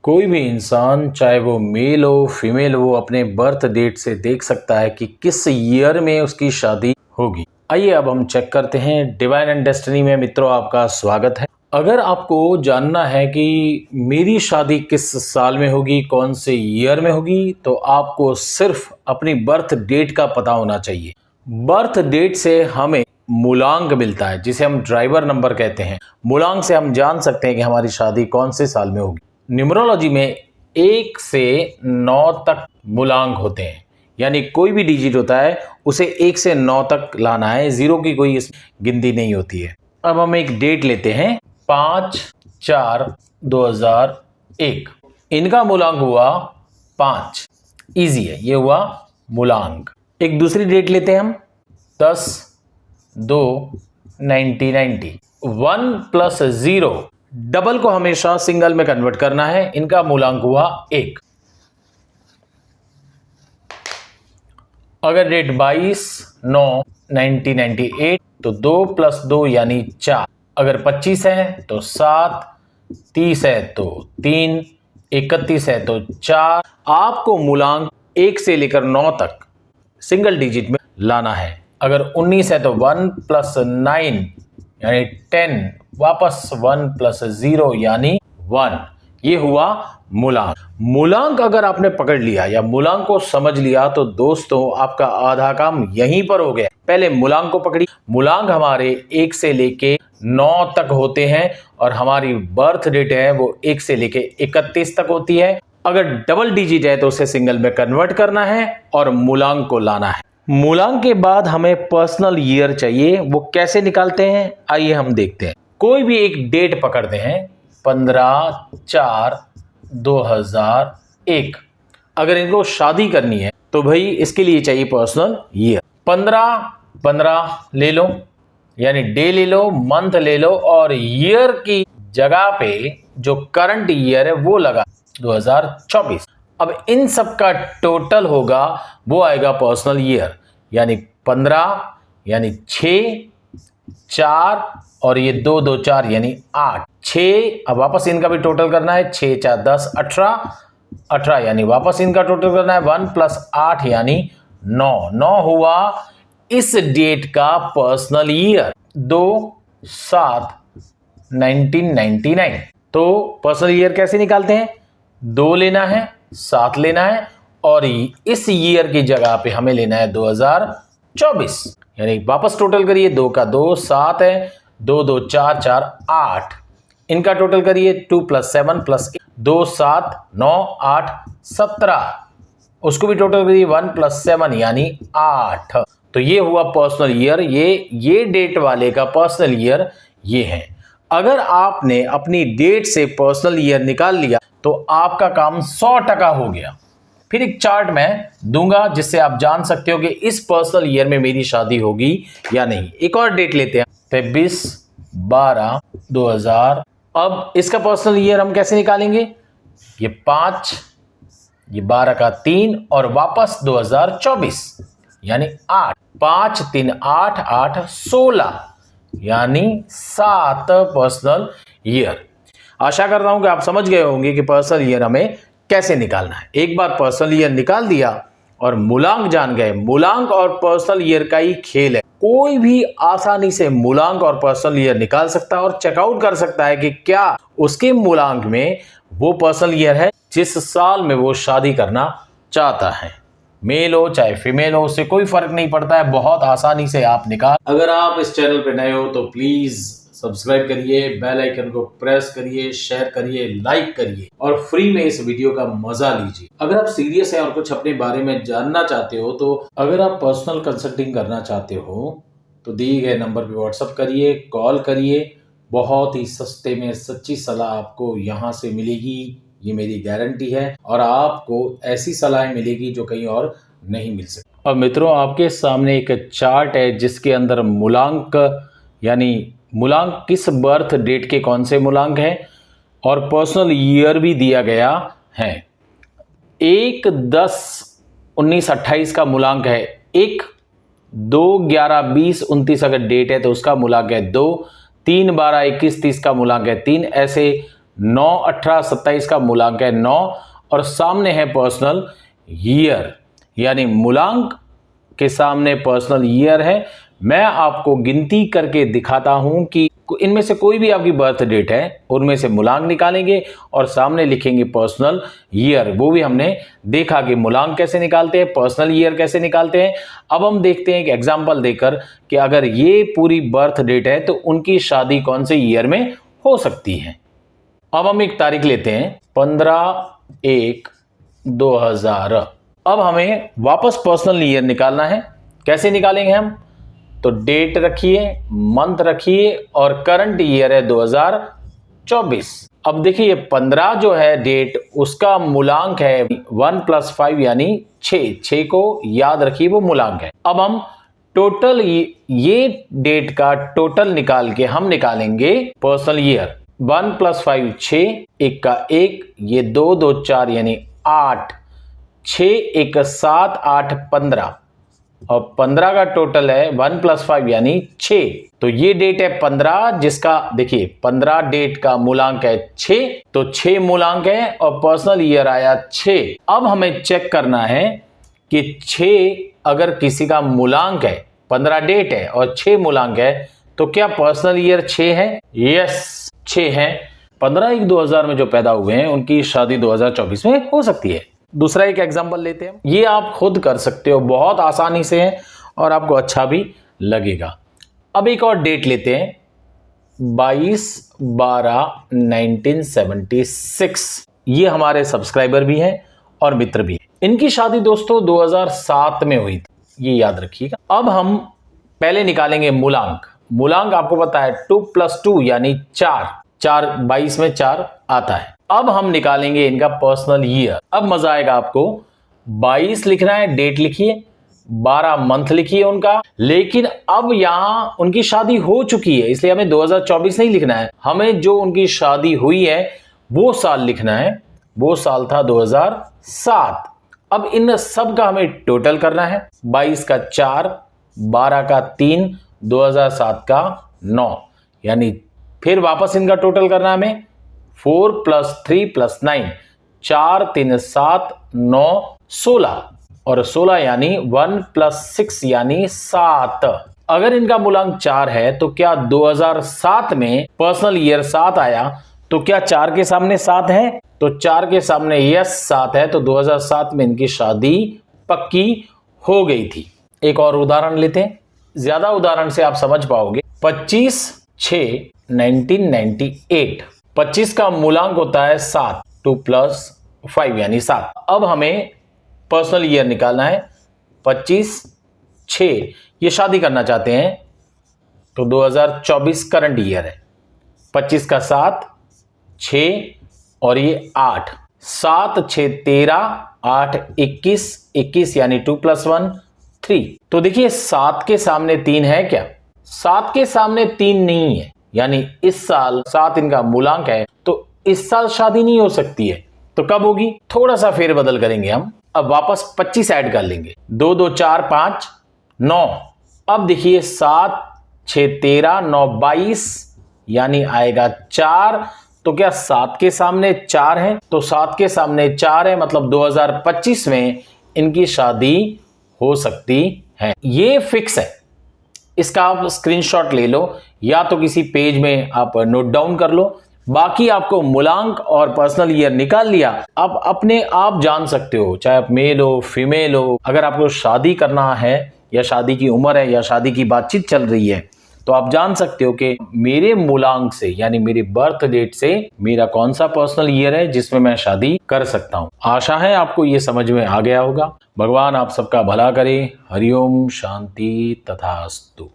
कोई भी इंसान चाहे वो मेल हो फीमेल हो अपने बर्थ डेट से देख सकता है कि किस ईयर में उसकी शादी होगी। आइए अब हम चेक करते हैं। डिवाइन एंड डेस्टिनी में मित्रों आपका स्वागत है। अगर आपको जानना है कि मेरी शादी किस साल में होगी, कौन से ईयर में होगी, तो आपको सिर्फ अपनी बर्थ डेट का पता होना चाहिए। बर्थ डेट से हमें मूलांक मिलता है जिसे हम ड्राइवर नंबर कहते हैं। मूलांक से हम जान सकते हैं कि हमारी शादी कौन से साल में होगी। न्यूमरोलॉजी में 1 से 9 तक मूलांक होते हैं, यानी कोई भी डिजिट होता है उसे 1 से 9 तक लाना है, जीरो की कोई गिनती नहीं होती है। अब हम एक डेट लेते हैं 5/4/2001। इनका मूलांक हुआ 5। इजी है, ये हुआ मूलांक। एक दूसरी डेट लेते हैं हम 10/2/1990। 1 + 0 डबल को हमेशा सिंगल में कन्वर्ट करना है। इनका मूलांक हुआ 1। अगर डेट 22/9/1998 तो 2 + 2 यानी 4। अगर 25 है तो 7, 30 है तो 3, 31 है तो 4। आपको मूलांक 1 से लेकर 9 तक सिंगल डिजिट में लाना है। अगर 19 है तो 1 + 9 यानी 10, वापस 1 + 0 यानी 1। ये हुआ मूलांक। मूलांक अगर आपने पकड़ लिया या मूलांक को समझ लिया तो दोस्तों आपका आधा काम यहीं पर हो गया। पहले मूलांक को पकड़ी। मूलांक हमारे 1 से लेके 9 तक होते हैं और हमारी बर्थ डेट है वो 1 से लेके 31 तक होती है। अगर डबल डिजिट है तो उसे सिंगल में कन्वर्ट करना है और मूलांक को लाना है। मूलांक के बाद हमें पर्सनल ईयर चाहिए। वो कैसे निकालते हैं आइए हम देखते हैं। कोई भी एक डेट पकड़ते हैं 15/4/2001। अगर इनको शादी करनी है तो भाई इसके लिए चाहिए पर्सनल ईयर। 15/15 ले लो, यानी डे ले लो, मंथ ले लो और ईयर की जगह पे जो करंट ईयर है वो लगा 2024। अब इन सब का टोटल होगा वो आएगा पर्सनल ईयर, यानी 15 यानी 6, 4 और ये 2 2 4 यानी 8, 6। अब वापस इनका भी टोटल करना है। 6 4 10 18, 18 यानी वापस इनका टोटल करना है। 1 + 8 यानी 9, 9 हुआ इस डेट का पर्सनल ईयर। 2/7/1999। तो पर्सनल ईयर कैसे निकालते हैं? 2 लेना है, 7 लेना है और इस ईयर की जगह पे हमें लेना है 2024, यानी वापस टोटल करिए। 2 का 2 7 है, 2 2 4 4 8। इनका टोटल करिए 2 + 7 + 2 7 9 8 17। उसको भी टोटल करिए 1 + 7 यानी 8। तो ये हुआ पर्सनल ईयर। ये डेट वाले का पर्सनल ईयर ये है। अगर आपने अपनी डेट से पर्सनल ईयर निकाल लिया तो आपका काम 100% हो गया। फिर एक चार्ट मैं दूंगा जिससे आप जान सकते हो कि इस पर्सनल ईयर में मेरी शादी होगी या नहीं। एक और डेट लेते हैं 23/12/2000। अब इसका पर्सनल ईयर हम कैसे निकालेंगे? ये 5, ये 12 का 3 और वापस 2024 यानी 8। 5 3 8 8 16 यानी 7 पर्सनल ईयर। आशा करता हूं कि आप समझ गए होंगे कि पर्सनल ईयर हमें कैसे निकालना है। एक बार पर्सनल ईयर निकाल दिया और मूलांक जान गए। मूलांक और पर्सनल ईयर का ही खेल है। कोई भी आसानी से मूलांक और पर्सनल ईयर निकाल सकता है और चेकआउट कर सकता है कि क्या उसके मूलांक में वो पर्सनल ईयर है जिस साल में वो शादी करना चाहता है। मेल हो चाहे फीमेल हो, उससे कोई फर्क नहीं पड़ता है। बहुत आसानी से आप निकाल। अगर आप इस चैनल पर नए हो तो प्लीज सब्सक्राइब करिए, बेल आइकन को प्रेस करिए, शेयर करिए, लाइक करिए और फ्री में इस वीडियो का मजा लीजिए। अगर आप सीरियस हैं और कुछ अपने बारे में जानना चाहते हो, तो अगर आप पर्सनल कंसल्टिंग करना चाहते हो तो दिए गए नंबर पे व्हाट्सएप करिए, कॉल करिए। बहुत ही सस्ते में सच्ची सलाह आपको यहाँ से मिलेगी, ये मेरी गारंटी है। और आपको ऐसी सलाह मिलेगी जो कहीं और नहीं मिल सकती। और मित्रों आपके सामने एक चार्ट है जिसके अंदर मूलांक, यानी मूलांक किस बर्थ डेट के कौन से मूलांक हैं और पर्सनल ईयर भी दिया गया है। 1/10/1928 का मूलांक है 1। 2/11/2029 अगर डेट है तो उसका मूलांक है 2। 3/12/2130 का मूलांक है 3। ऐसे 9, 18, 27 का मूलांक है 9 और सामने है पर्सनल ईयर, यानी मूलांक के सामने पर्सनल ईयर है। मैं आपको गिनती करके दिखाता हूं कि इनमें से कोई भी आपकी बर्थ डेट है, उनमें से मूलांक निकालेंगे और सामने लिखेंगे पर्सनल ईयर। वो भी हमने देखा कि मूलांक कैसे निकालते हैं, पर्सनल ईयर कैसे निकालते हैं। अब हम देखते हैं एक एग्जांपल देकर कि अगर ये पूरी बर्थ डेट है तो उनकी शादी कौन से ईयर में हो सकती है। अब हम एक तारीख लेते हैं 15/1/2000। अब हमें वापस पर्सनल ईयर निकालना है। कैसे निकालेंगे हम? तो डेट रखिए, मंथ रखिए और करंट ईयर है 2024। अब देखिए 15 जो है डेट, उसका मूलांक है 1 + 5 यानी 6 को याद रखिए, वो मूलांक है। अब हम टोटल ये डेट का टोटल निकाल के हम निकालेंगे पर्सनल ईयर। 1 + 5 6, 1 का 1, ये 2 2 4 यानी 8, 6 1 7 8 15 और 15 का टोटल है 1 + 5 यानी 6। तो ये डेट है 15, जिसका देखिए 15 डेट का मूलांक है 6, तो 6 मूलांक है और पर्सनल ईयर आया 6। अब हमें चेक करना है कि 6 अगर किसी का मूलांक है, 15 डेट है और 6 मूलांक है, तो क्या पर्सनल ईयर 6 है? यस, 6 है। 15/1/2000 में जो पैदा हुए हैं उनकी शादी 2024 में हो सकती है। दूसरा एक एग्जांपल लेते हैं, ये आप खुद कर सकते हो, बहुत आसानी से है और आपको अच्छा भी लगेगा। अब एक और डेट लेते हैं 22/12/1976। ये हमारे सब्सक्राइबर भी हैं और मित्र भी हैं। इनकी शादी दोस्तों 2007 में हुई थी, ये याद रखिएगा। अब हम पहले निकालेंगे मूलांक। मूलांक आपको पता है 2 + 2 यानी 4, 22 में 4 आता है। अब हम निकालेंगे इनका पर्सनल ईयर। अब मजा आएगा आपको। 22 लिखना है, डेट लिखिए, 12 मंथ लिखिए उनका, लेकिन अब यहां उनकी शादी हो चुकी है, इसलिए हमें 2024 नहीं लिखना है, हमें जो उनकी शादी हुई है वो साल लिखना है। वो साल था 2007। अब इन सब का हमें टोटल करना है। 22 का 4, 12 का 3, 2007 का 9, यानी फिर वापस इनका टोटल करना है हमें। 4 + 3 + 9, 4 3 7 9 16 और 16 यानी 1 + 6 यानी 7। अगर इनका मूलांक 4 है तो क्या 2007 में पर्सनल ईयर 7 आया, तो क्या 4 के सामने 7 है? तो 4 के सामने यस 7 है, तो 2007 में इनकी शादी पक्की हो गई थी। एक और उदाहरण लेते हैं, ज्यादा उदाहरण से आप समझ पाओगे। 25/6/1998। 25 का मूलांक होता है 7, 2 + 5 यानी 7। अब हमें पर्सनल ईयर निकालना है। 25/6 ये शादी करना चाहते हैं, तो 2024 करंट ईयर है। 25 का 7, 6 और ये 8, 7 6 13 8 21, 21 यानी 2 + 1 3। तो देखिए 7 के सामने 3 है क्या? 7 के सामने 3 नहीं है, यानी इस साल 7 इनका मूलांक है, तो इस साल शादी नहीं हो सकती है। तो कब होगी? थोड़ा सा फेरबदल करेंगे हम। अब वापस 25 ऐड कर लेंगे। 2 2 4 5 9। अब देखिए 7 6 13 9 22 यानी आएगा 4। तो क्या 7 के सामने 4 है? तो 7 के सामने 4 है, मतलब 2025 में इनकी शादी हो सकती है। ये फिक्स है, इसका आप स्क्रीनशॉट ले लो या तो किसी पेज में आप नोट डाउन कर लो। बाकी आपको मूलांक और पर्सनल ईयर निकाल लिया, आप अपने आप जान सकते हो, चाहे आप मेल हो फीमेल हो। अगर आपको शादी करना है या शादी की उम्र है या शादी की बातचीत चल रही है, तो आप जान सकते हो कि मेरे मूलांक से यानी मेरी बर्थ डेट से मेरा कौन सा पर्सनल ईयर है जिसमें मैं शादी कर सकता हूं। आशा है आपको ये समझ में आ गया होगा। भगवान आप सबका भला करे। हरिओम शांति तथास्तु।